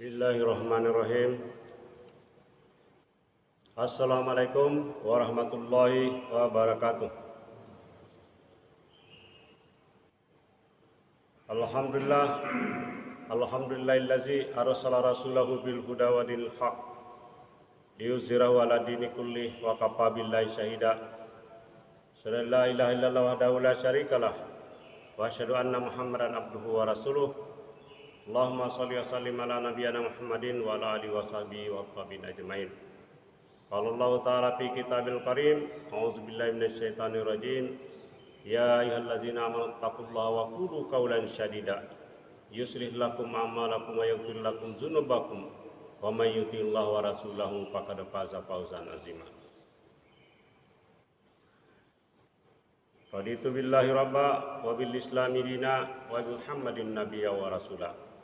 Bismillahirrahmanirrahim. Assalamualaikum warahmatullahi wabarakatuh. Alhamdulillahillazi arsala rasulahu bil huda wa dinil haq liyuzhirahu ala dini kulli wa kafa billahi syahida. Asyhadu an la ilaha illallah wahdahu la syarikalah wa asyhadu anna Muhammadan abduhu wa rasuluh. Allahumma shalli wa sallim ala nabiyyina Muhammadin wa ala alihi wa sahbihi wa tabi'in ajmain. Qala Allah ta'ala fi kitabil karim, a'udzu billahi minasy syaithanir rajim. Ya ayyuhallazina amanu taqullaha wa qulu qawlan sadida yuslih lakum a'malakum wa yaghfir lakum dzunubakum wa may yuti'illaha wa rasulahu faqad faza fawzan azima. Raditu billahi rabba wa bil islami dina wa bi Muhammadin nabiyya wa rasula.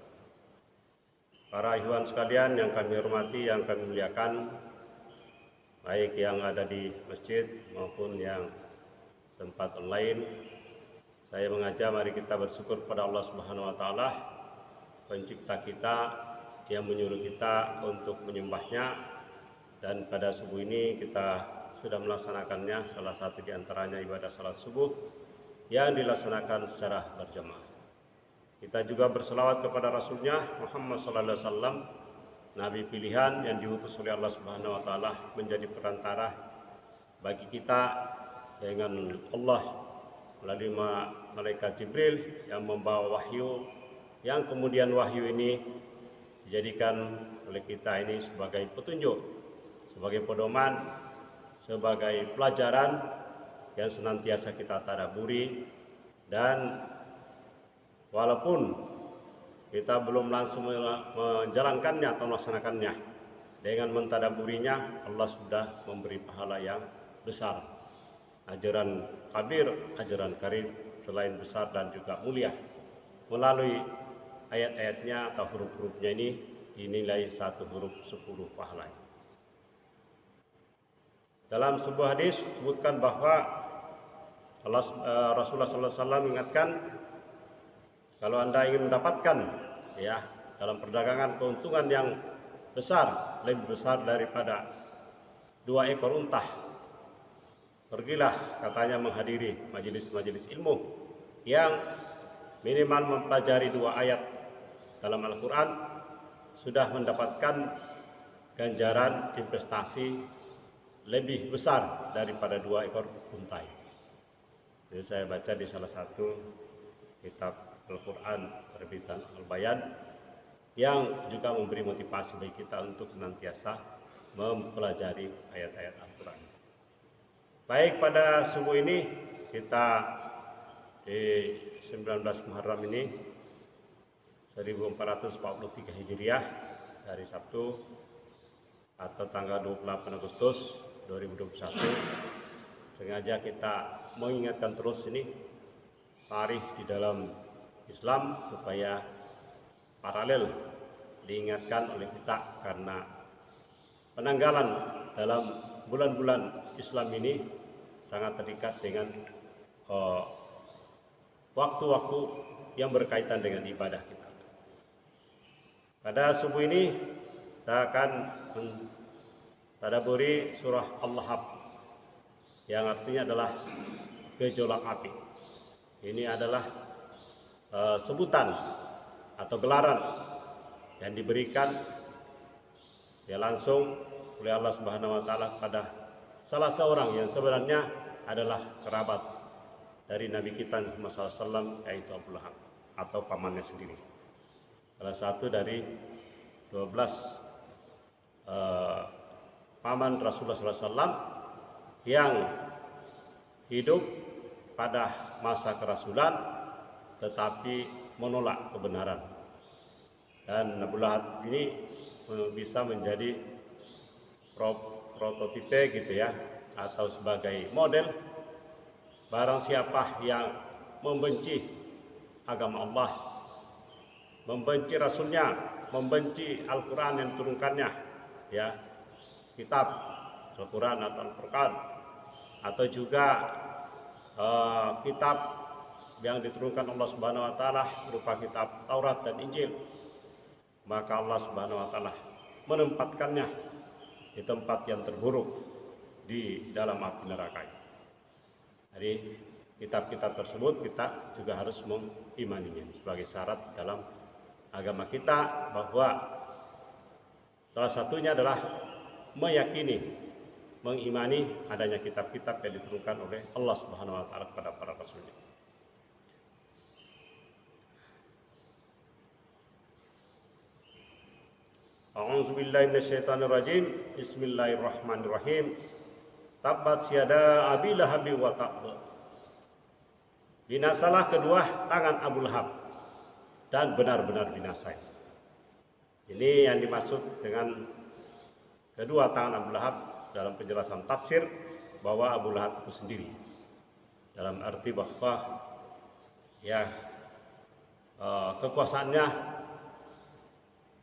Para ikhwan sekalian yang kami hormati, yang kami muliakan, baik yang ada di masjid maupun yang tempat online, saya mengajak mari kita bersyukur pada Allah Subhanahu wa taala, pencipta kita yang menyuruh kita untuk menyembahnya, dan pada subuh ini kita sudah melaksanakannya, salah satu di antaranya ibadah salat subuh yang dilaksanakan secara berjamaah. Kita juga berselawat kepada Rasulnya Muhammad sallallahu alaihi wasallam, Nabi pilihan yang diutus oleh Allah Subhanahu wa taala menjadi perantara bagi kita dengan Allah melalui malaikat Jibril yang membawa wahyu, yang kemudian wahyu ini dijadikan oleh kita ini sebagai petunjuk, sebagai pedoman, sebagai pelajaran yang senantiasa kita tadabburi. Dan walaupun kita belum langsung menjalankannya atau melaksanakannya, dengan mentadabburinya Allah sudah memberi pahala yang besar. Ajaran kabir, ajaran karim, selain besar dan juga mulia. Melalui ayat-ayatnya atau huruf-hurufnya ini dinilai satu huruf 10 pahala. Dalam sebuah hadis disebutkan bahwa Rasulullah SAW mengingatkan, kalau Anda ingin mendapatkan dalam perdagangan keuntungan yang besar, lebih besar daripada 2 ekor unta, pergilah katanya menghadiri majelis-majelis ilmu yang minimal mempelajari 2 ayat dalam Al-Quran, sudah mendapatkan ganjaran investasi lebih besar daripada 2 ekor unta. Jadi saya baca di salah satu kitab Al-Quran terbitan Al-Bayan yang juga memberi motivasi bagi kita untuk senantiasa mempelajari ayat-ayat Al-Quran. Baik, pada subuh ini kita di 19 Muharram ini 1443 Hijriah, hari Sabtu atau tanggal 28 Agustus 2021. Sengaja kita mengingatkan terus ini tarikh di dalam Islam supaya paralel diingatkan oleh kita, karena penanggalan dalam bulan-bulan Islam ini sangat terikat dengan waktu-waktu yang berkaitan dengan ibadah kita. Pada subuh ini kita akan mentadabburi surah Al-Lahab yang artinya adalah gejolak api. Ini adalah sebutan atau gelaran yang diberikan langsung oleh Allah Subhanahu wa taala kepada salah seorang yang sebenarnya adalah kerabat dari Nabi kita Muhammad SAW, yaitu Abu Lahab atau pamannya sendiri. Salah satu dari 12 paman Rasulullah SAW yang hidup pada masa kerasulan tetapi menolak kebenaran. Dan Abu Lahab ini bisa menjadi prototipe atau sebagai model barang siapa yang membenci agama Allah, membenci Rasulnya, membenci Al-Quran yang diturunkannya, kitab Al-Quran atau Al-Furqan, atau juga kitab yang diturunkan Allah Subhanahu wa taala berupa kitab Taurat dan Injil, maka Allah Subhanahu wa taala menempatkannya di tempat yang terburuk di dalam api neraka. Jadi kitab-kitab tersebut kita juga harus mengimaninya sebagai syarat dalam agama kita, bahwa salah satunya adalah mengimani adanya kitab-kitab yang diturunkan oleh Allah Subhanahu wa taala kepada para rasulnya. A'udzubillahi minasyaitonirrajim. Bismillahirrahmanirrahim. Tabbat yada Abi Lahab wa tabb. Binasalah kedua tangan Abu Lahab dan benar-benar binasa. Ini yang dimaksud dengan kedua tangan Abu Lahab dalam penjelasan tafsir, bahwa Abu Lahab itu sendiri, dalam arti bahwa kekuasaannya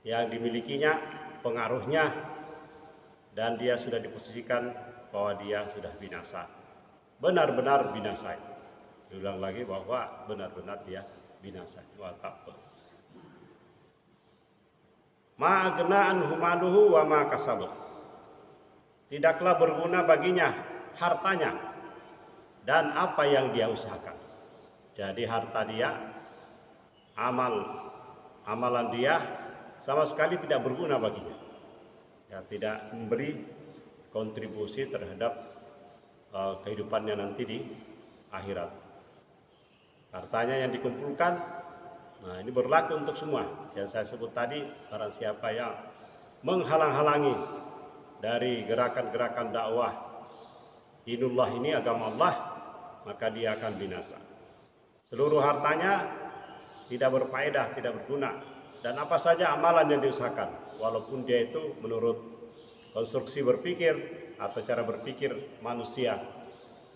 yang dimilikinya, pengaruhnya, dan dia sudah diposisikan bahwa dia sudah binasa, benar-benar binasa. Diulang lagi bahwa benar-benar dia binasa. Ma agna anhu maluhu wa ma kasab. Tidaklah berguna baginya hartanya dan apa yang dia usahakan. Jadi harta dia, amalan dia sama sekali tidak berguna baginya. Ya, tidak memberi kontribusi terhadap kehidupannya nanti di akhirat. Hartanya yang dikumpulkan, nah ini berlaku untuk semua. Yang saya sebut tadi, barang siapa yang menghalang-halangi dari gerakan-gerakan dakwah dinullah ini, agama Allah, maka dia akan binasa. Seluruh hartanya tidak berfaedah, tidak berguna. Dan apa saja amalan yang diusahakan, walaupun dia itu menurut konstruksi berpikir atau cara berpikir manusia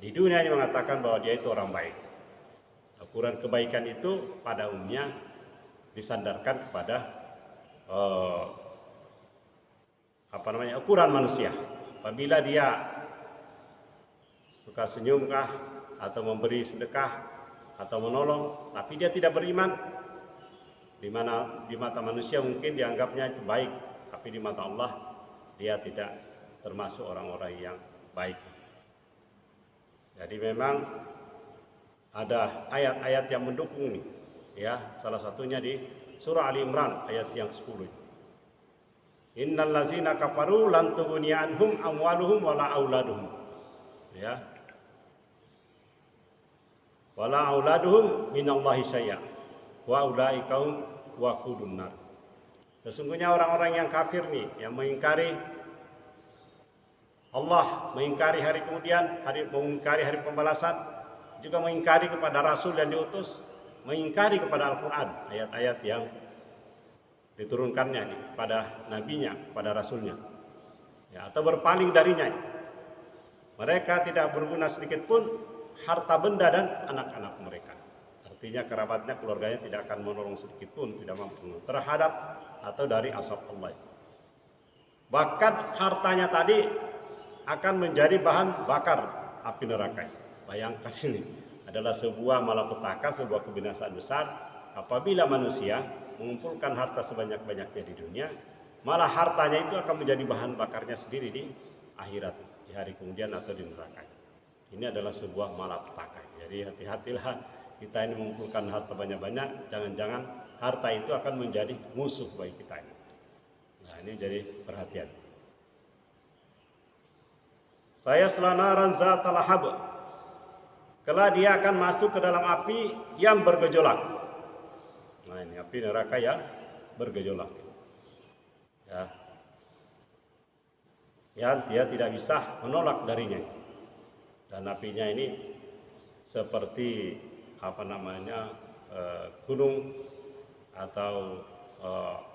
di dunia ini mengatakan bahwa dia itu orang baik. Ukuran kebaikan itu pada umumnya disandarkan kepada ukuran manusia. Apabila dia suka senyumkah atau memberi sedekah atau menolong, tapi dia tidak beriman, di mata manusia mungkin dianggapnya itu baik, tapi di mata Allah dia tidak termasuk orang-orang yang baik. Jadi memang ada ayat-ayat yang mendukung nih, ya. Salah satunya di surah Ali Imran ayat yang 10. Innal ladzina kafaru lan tughni anhum amwaluhum wala auladuhum. Ya. Wala auladuhum minallahi syai'a. Wa ulaika waqudun nar. Sesungguhnya orang-orang yang kafir nih, yang mengingkari Allah, mengingkari hari kemudian, mengingkari hari pembalasan, juga mengingkari kepada Rasul yang diutus, mengingkari kepada Al-Quran, ayat-ayat yang diturunkannya kepada nabinya, kepada Rasulnya, ya, atau berpaling darinya. Mereka tidak berguna sedikit pun harta benda dan anak-anak mereka. Artinya kerabatnya, keluarganya tidak akan menolong sedikit pun, tidak mampu terhadap atau dari asap Allah. Bahkan hartanya tadi akan menjadi bahan bakar api neraka. Bayangkan, ini adalah sebuah malapetaka, sebuah kebinasaan besar apabila manusia mengumpulkan harta sebanyak-banyaknya di dunia, malah hartanya itu akan menjadi bahan bakarnya sendiri di akhirat, di hari kemudian atau di neraka. Ini adalah sebuah malapetaka. Jadi hati-hatilah kita ini mengumpulkan harta banyak-banyak, jangan-jangan harta itu akan menjadi musuh bagi kita ini. Nah, ini jadi perhatian. Saya selanaran zatal lahab. Kelak dia akan masuk ke dalam api yang bergejolak. Nah, ini api neraka yang bergejolak. Ya. Yang dia tidak bisa menolak darinya. Dan apinya ini seperti gunung atau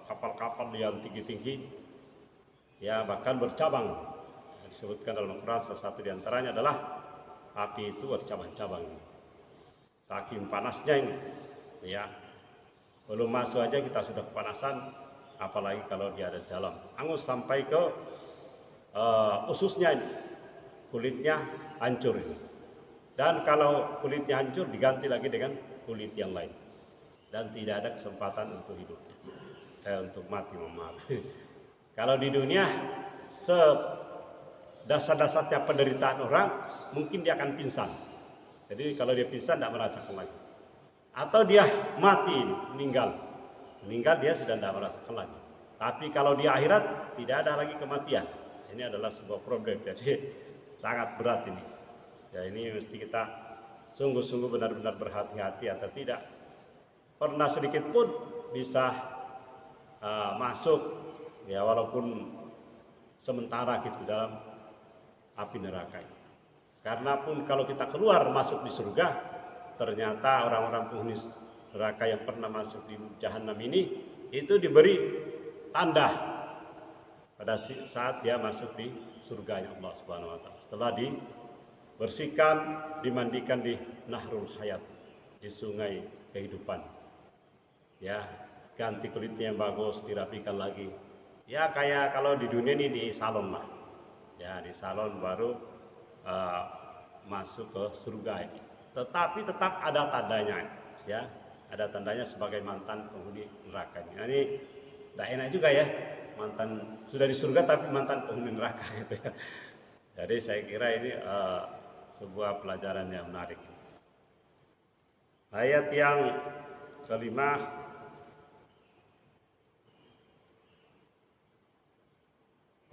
kapal-kapal yang tinggi-tinggi, ya, bahkan bercabang. Disebutkan dalam Al-Quran salah satu diantaranya adalah api itu bercabang-cabang. Saking panasnya ini, ya, belum masuk aja kita sudah kepanasan, apalagi kalau dia ada di dalam. Angus sampai ke ususnya ini, kulitnya hancur ini. Dan kalau kulitnya hancur diganti lagi dengan kulit yang lain, dan tidak ada kesempatan untuk hidupnya. untuk mati, mohon maaf. Kalau di dunia dasar-dasarnya penderitaan orang, mungkin dia akan pingsan. Jadi kalau dia pingsan tidak merasakan lagi. Atau dia mati, meninggal dia sudah tidak merasakan lagi. Tapi kalau di akhirat tidak ada lagi kematian. Ini adalah sebuah problem. Jadi sangat berat ini. Ya, ini mesti kita sungguh-sungguh benar-benar berhati-hati atau tidak pernah sedikit pun bisa masuk, ya walaupun sementara gitu, dalam api neraka ini. Karena pun kalau kita keluar masuk di surga, ternyata orang-orang penghuni neraka yang pernah masuk di jahanam ini itu diberi tanda pada saat dia masuk di surganya Allah Subhanahu wa taala. Setelah dibersihkan, dimandikan di Nahrul Hayat, di sungai kehidupan. Ya, ganti kulitnya yang bagus, dirapikan lagi. Ya kayak kalau di dunia ini di salon lah. Ya, di salon baru masuk ke surga ini. Tetapi tetap ada tandanya, ya. Ada tandanya sebagai mantan penghuni neraka ini. Nah, ini tidak enak juga ya, mantan sudah di surga tapi mantan penghuni neraka gitu ya. Jadi saya kira ini sebuah pelajaran yang menarik. Ayat yang kelima,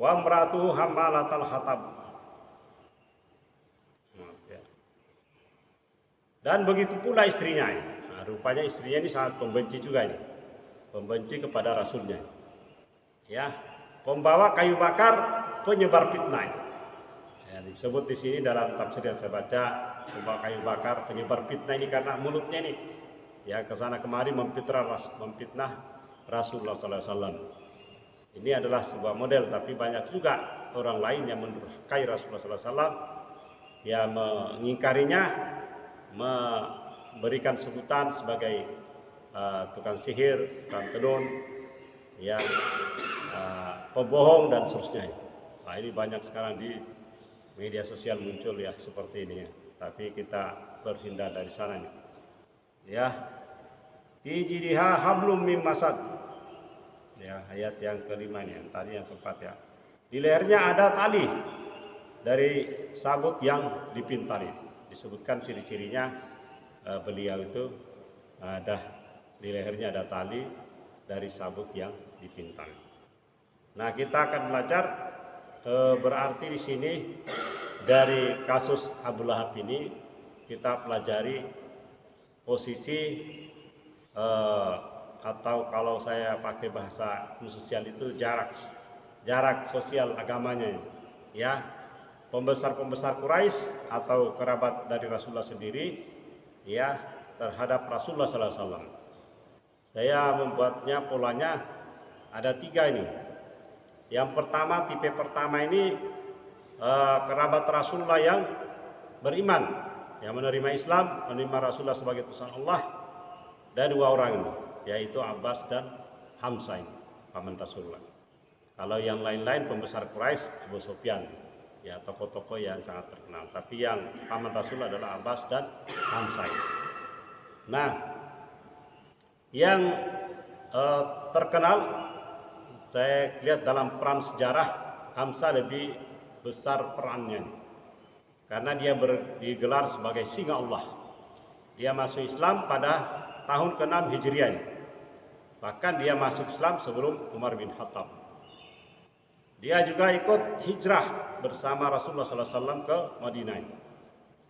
wa imra'atuhu hammalatal hatab. Dan begitu pula istrinya. Nah, rupanya istrinya ini sangat pembenci juga ini. Pembenci kepada Rasulnya. Ya, pembawa kayu bakar, penyebar fitnah. Ya, disebut di sini dalam tafsir yang saya baca, pembawa kayu bakar, penyebar fitnah ini karena mulutnya ini ya kesana kemari memfitnah Rasulullah SAW. Ini adalah sebuah model, tapi banyak juga orang lain yang mendurhakai Rasulullah SAW, ya mengingkarinya, memberikan sebutan sebagai tukang sihir, tukang tenun, ya pembohong dan seterusnya. Nah, ini banyak sekarang di media sosial muncul ya seperti ini ya. Tapi kita berhindar dari sana nih. Ya, fi jidha hablum mim masad. Ya, ayat yang kelima nih, yang tadi yang keempat ya. Di lehernya ada tali dari sabut yang dipintali. Disebutkan ciri-cirinya beliau itu ada di lehernya ada tali dari sabut yang dipintal. Nah, kita akan belajar berarti di sini dari kasus Abu Lahab ini kita pelajari posisi atau kalau saya pakai bahasa sosial itu jarak sosial agamanya ya. Pembesar-pembesar Quraisy atau kerabat dari Rasulullah sendiri ya terhadap Rasulullah SAW. Saya membuatnya polanya ada 3 ini. Yang pertama, tipe pertama ini kerabat Rasulullah yang beriman, yang menerima Islam, menerima Rasulullah sebagai utusan Allah. Ada 2 orang ini, yaitu Abbas dan Hamzah ini, paman Rasulullah. Kalau yang lain-lain pembesar Quraisy, Abu Sufyan. Ya, tokoh-tokoh yang sangat terkenal. Tapi yang paman Rasul adalah Abbas dan Hamzah. Nah, yang terkenal saya lihat dalam peran sejarah, Hamzah lebih besar perannya karena dia digelar sebagai singa Allah. Dia masuk Islam pada tahun ke-6 Hijriah. Bahkan dia masuk Islam sebelum Umar bin Khattab. Dia juga ikut hijrah bersama Rasulullah SAW ke Madinah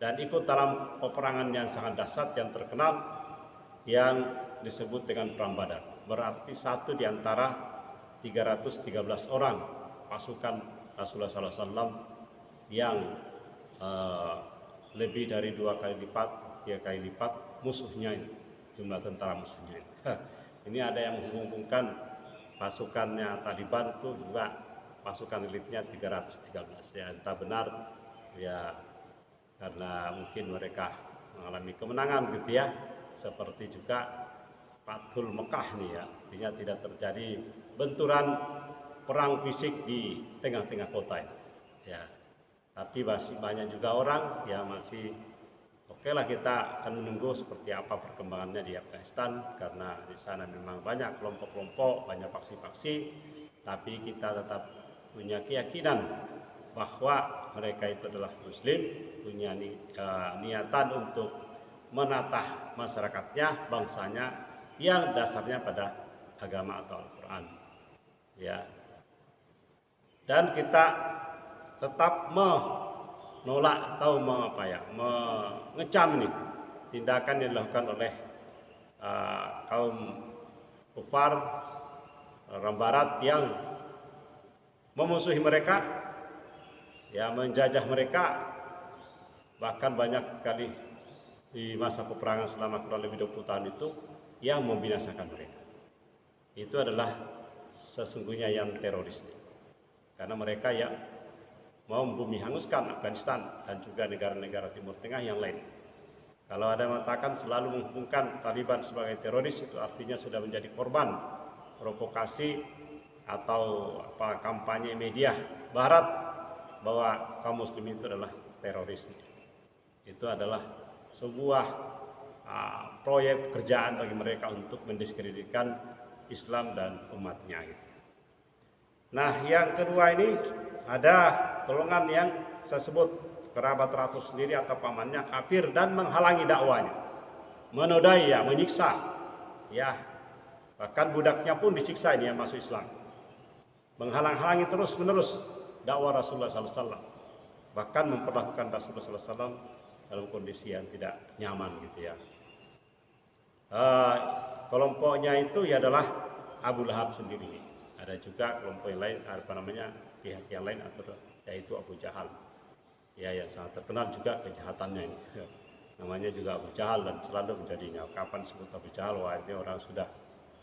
dan ikut dalam peperangan yang sangat dahsyat yang terkenal yang disebut dengan Perang Badar. Berarti satu di antara 313 orang pasukan Rasulullah SAW yang lebih dari 2 kali lipat, 3 kali lipat musuhnya ini, jumlah tentara musuhnya ini. Ini ada yang menghubungkan pasukannya Taliban itu juga pasukan elitnya 313 ya, entah benar ya karena mungkin mereka mengalami kemenangan gitu ya, seperti juga Fathul Mekah nih ya, artinya tidak terjadi benturan perang fisik di tengah-tengah kota ya. Tapi masih banyak juga orang yang masih Oke lah, kita akan menunggu seperti apa perkembangannya di Afghanistan, karena di sana memang banyak kelompok-kelompok, banyak faksi-faksi, tapi kita tetap punya keyakinan bahwa mereka itu adalah Muslim, punya niatan untuk menatah masyarakatnya, bangsanya yang dasarnya pada agama atau Al-Quran. Ya, dan kita tetap menolak atau mengecam ini tindakan yang dilakukan oleh kaum kufar orang barat yang memusuhi mereka, ya, menjajah mereka, bahkan banyak kali di masa peperangan selama kurang lebih 20 tahun itu yang membinasakan mereka. Itu adalah sesungguhnya yang teroris, karena mereka yang mau membumi hanguskan Afghanistan dan juga negara-negara Timur Tengah yang lain. Kalau ada yang mengatakan selalu menghubungkan Taliban sebagai teroris, itu artinya sudah menjadi korban provokasi atau kampanye media barat bahwa kaum muslim itu adalah teroris. Itu adalah sebuah proyek pekerjaan bagi mereka untuk mendiskreditkan Islam dan umatnya. Nah, yang kedua ini ada golongan yang saya sebut kerabat rasul sendiri atau pamannya kafir dan menghalangi dakwanya, menodai, ya, menyiksa, ya, bahkan budaknya pun disiksa ini yang masuk Islam, menghalang-halangi terus menerus dakwah Rasulullah SAW, bahkan memperlakukan Rasulullah SAW dalam kondisi yang tidak nyaman gitu ya. Kelompoknya itu ya adalah Abu Lahab sendiri. Ada juga kelompok yang lain, pihak yang lain, atau yaitu Abu Jahal. Ya, yang sangat terkenal juga kejahatannya ini. Namanya juga Abu Jahal dan selalu menjadinya. Kapan sebut Abu Jahal, wah ini orang sudah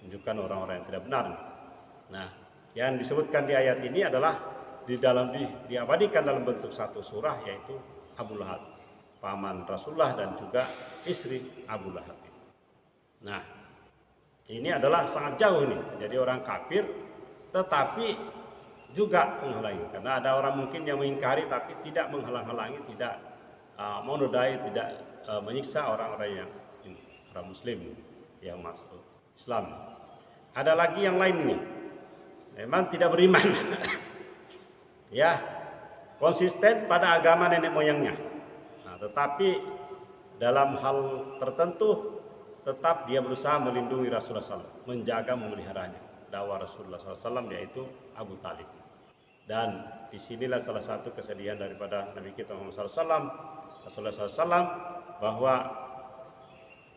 menunjukkan orang-orang yang tidak benar. Nah, yang disebutkan di ayat ini adalah diabadikan dalam bentuk satu surah, yaitu Abu Lahab, paman Rasulullah dan juga istri Abu Lahab. Nah, ini adalah sangat jauh ini. Jadi orang kafir tetapi juga menghalangi, karena ada orang mungkin yang mengingkari tapi tidak menghalang-halangi, tidak menodai, tidak menyiksa orang-orang yang orang muslim yang masuk Islam. Ada lagi yang lain nih, memang tidak beriman ya, konsisten pada agama nenek moyangnya, tetapi dalam hal tertentu tetap dia berusaha melindungi Rasulullah SAW, menjaga, memeliharanya dakwah Rasulullah SAW, yaitu Abu Talib. Dan disinilah salah satu kesedihan daripada Nabi kita Muhammad SAW, Rasulullah SAW, bahwa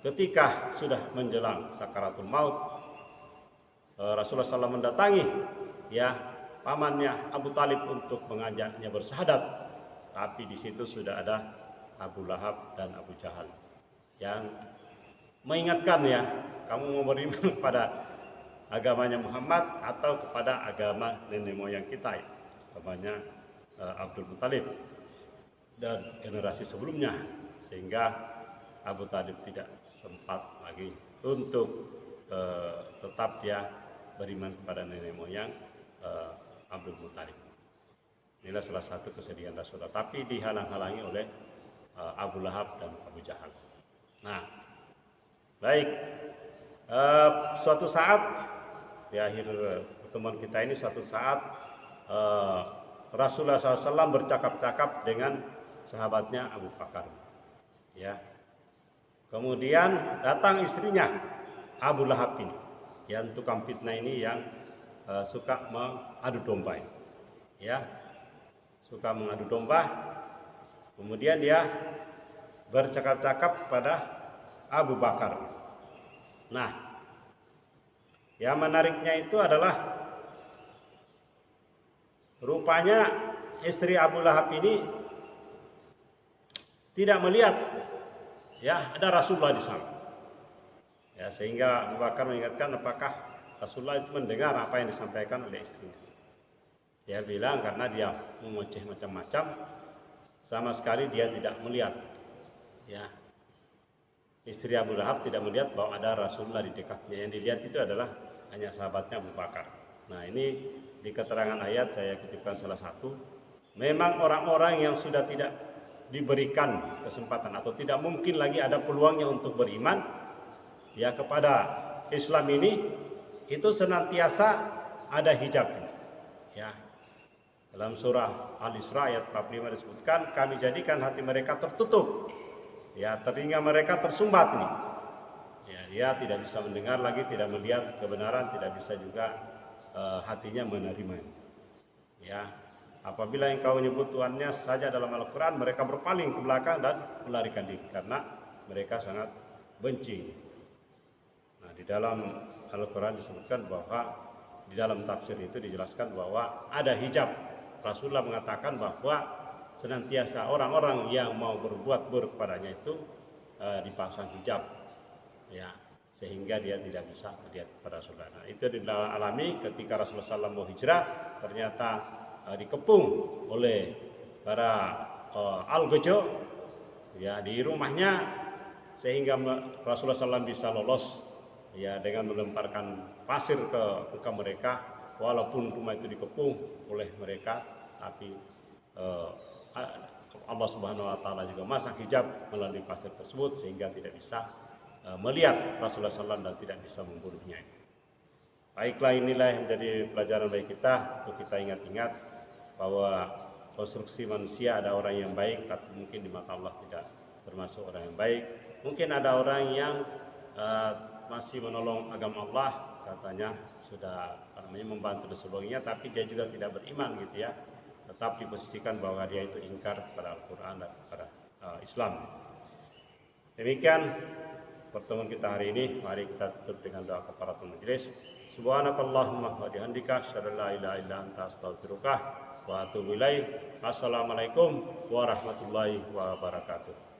ketika sudah menjelang sakaratul maut, Rasulullah SAW mendatangi, ya, pamannya Abu Talib untuk mengajaknya bersyahadat, tapi di situ sudah ada Abu Lahab dan Abu Jahal yang mengingatkan, ya, kamu mau beriman kepada agamanya Muhammad atau kepada agama nenek moyang kita, ya, agamanya Abdul Muttalib dan generasi sebelumnya, sehingga Abu Talib tidak sempat lagi untuk tetap dia beriman kepada nenek moyang Abdul Muttalib. Inilah salah satu kesedihan Rasulullah, tapi dihalang-halangi oleh Abu Lahab dan Abu Jahal. Nah, baik, suatu saat di akhir pertemuan kita ini, suatu saat Rasulullah SAW bercakap-cakap dengan sahabatnya Abu Bakar, ya. Kemudian datang istrinya Abu Lahab ini, yang tukang fitnah ini, yang suka mengadu domba, ya, suka mengadu domba. Kemudian dia bercakap-cakap pada Abu Bakar. Nah, yang menariknya itu adalah rupanya istri Abu Lahab ini tidak melihat, ya, ada Rasulullah di sana. Ya, sehingga Abu Bakar mengingatkan, apakah Rasulullah itu mendengar apa yang disampaikan oleh istrinya. Dia bilang karena dia mengoceh macam-macam, sama sekali dia tidak melihat, ya. Istri Abu Lahab tidak melihat bahwa ada Rasulullah di dekatnya. Yang dilihat itu adalah hanya sahabatnya Abu Bakar. Nah, ini di keterangan ayat saya kutipkan salah satu. Memang orang-orang yang sudah tidak diberikan kesempatan atau tidak mungkin lagi ada peluangnya untuk beriman ya kepada Islam ini, itu senantiasa ada hijabnya. Ya. Dalam surah Al-Isra ayat 45 disebutkan, kami jadikan hati mereka tertutup. Ya, telinga mereka tersumbat nih. Ya, dia tidak bisa mendengar lagi, tidak melihat kebenaran, tidak bisa juga hatinya menerima. Ya. Apabila engkau menyebut Tuhannya saja dalam Al-Quran, mereka berpaling ke belakang dan melarikan diri karena mereka sangat benci. Nah, di dalam Al-Quran disebutkan bahwa di dalam tafsir itu dijelaskan bahwa ada hijab. Rasulullah mengatakan bahwa senantiasa orang-orang yang mau berbuat buruk padanya itu dipasang hijab, ya, sehingga dia tidak bisa melihat pada Rasulullah. Nah, itu dialami ketika Rasulullah SAW mau hijrah, ternyata dikepung oleh para Al-Gojo ya di rumahnya, sehingga Rasulullah SAW bisa lolos ya dengan melemparkan pasir ke muka mereka. Walaupun rumah itu dikepung oleh mereka, tapi Allah Subhanahu wa taala juga masang hijab melalui pasir tersebut sehingga tidak bisa melihat Rasulullah SAW dan tidak bisa membunuhnya. Baiklah, inilah yang menjadi pelajaran bagi kita untuk kita ingat-ingat bahwa konstruksi manusia ada orang yang baik, tapi mungkin di mata Allah tidak termasuk orang yang baik. Mungkin ada orang yang masih menolong agama Allah, katanya sudah membantu Rasulullahnya, tapi dia juga tidak beriman gitu ya. Tetap diposisikan bahwa dia itu ingkar kepada Al-Quran dan kepada Islam. Demikian pertemuan kita hari ini. Mari kita tutup dengan doa kafaratul majelis. Subhanakallahumma wa bihamdika asyhadu an la ilaha illa anta astaghfiruka wa atubu ilaik. Assalamualaikum warahmatullahi wabarakatuh.